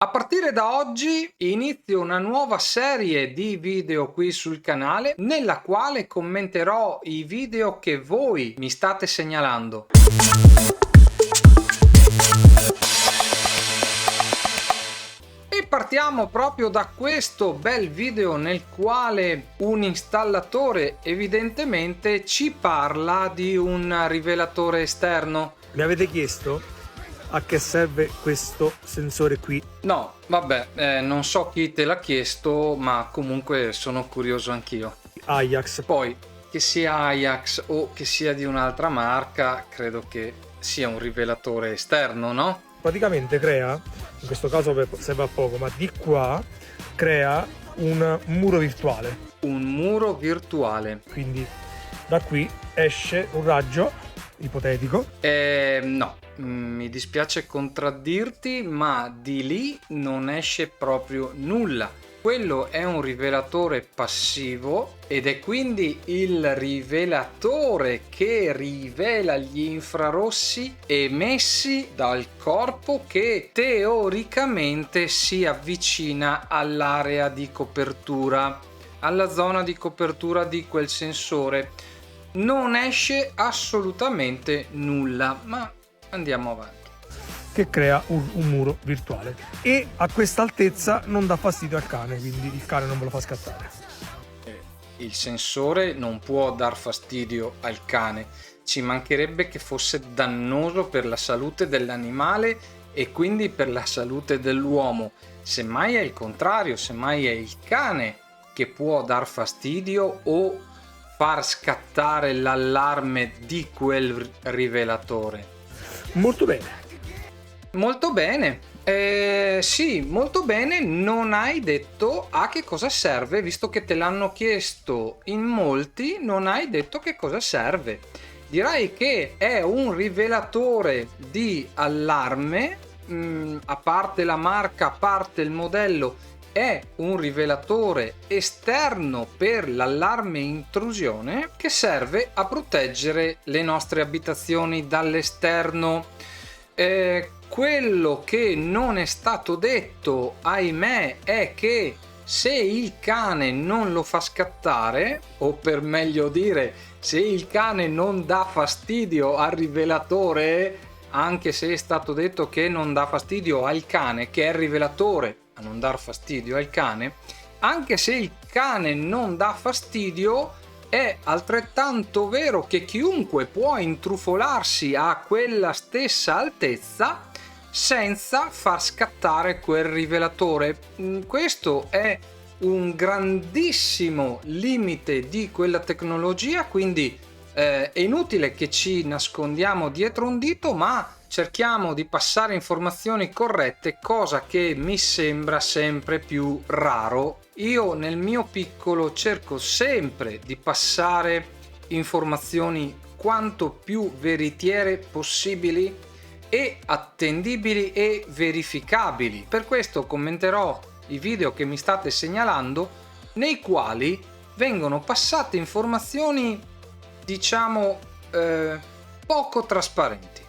A partire da oggi inizio una nuova serie di video qui sul canale nella quale commenterò i video che voi mi state segnalando. E partiamo proprio da questo bel video nel quale un installatore evidentemente ci parla di un rivelatore esterno. Mi avete chiesto a che serve questo sensore qui? No, vabbè, non so chi te l'ha chiesto, ma comunque sono curioso anch'io. Ajax. Poi, che sia Ajax o che sia di un'altra marca, credo che sia un rivelatore esterno, no? Praticamente crea, in questo caso serve a poco, ma di qua crea un muro virtuale. Un muro virtuale. Quindi da qui esce un raggio ipotetico. No, mi dispiace contraddirti, ma di lì non esce proprio nulla. Quello è un rivelatore passivo ed è quindi il rivelatore che rivela gli infrarossi emessi dal corpo che teoricamente si avvicina all'area di copertura, alla zona di copertura di quel sensore. Non esce assolutamente nulla, ma andiamo avanti. Che crea un muro virtuale e a questa altezza non dà fastidio al cane, quindi il cane non ve lo fa scattare. Il sensore non può dar fastidio al cane, ci mancherebbe che fosse dannoso per la salute dell'animale e quindi per la salute dell'uomo. Semmai è il contrario, semmai è il cane che può dar fastidio o far scattare l'allarme di quel rivelatore. Molto bene. Molto bene, sì, molto bene. Non hai detto a che cosa serve, visto che te l'hanno chiesto in molti, non hai detto che cosa serve. Direi che è un rivelatore di allarme, a parte la marca, a parte il modello, è un rivelatore esterno per l'allarme intrusione che serve a proteggere le nostre abitazioni dall'esterno. Quello che non è stato detto, ahimè, è che se il cane non lo fa scattare, o per meglio dire, se il cane non dà fastidio al rivelatore, anche se è stato detto che non dà fastidio al cane, che è il rivelatore a non dar fastidio al cane, anche se il cane non dà fastidio, è altrettanto vero che chiunque può intrufolarsi a quella stessa altezza senza far scattare quel rivelatore. Questo è un grandissimo limite di quella tecnologia, quindi è inutile che ci nascondiamo dietro un dito, ma cerchiamo di passare informazioni corrette, cosa che mi sembra sempre più raro. Io nel mio piccolo cerco sempre di passare informazioni quanto più veritiere possibili e attendibili e verificabili. Per questo commenterò i video che mi state segnalando, nei quali vengono passate informazioni, diciamo, poco trasparenti.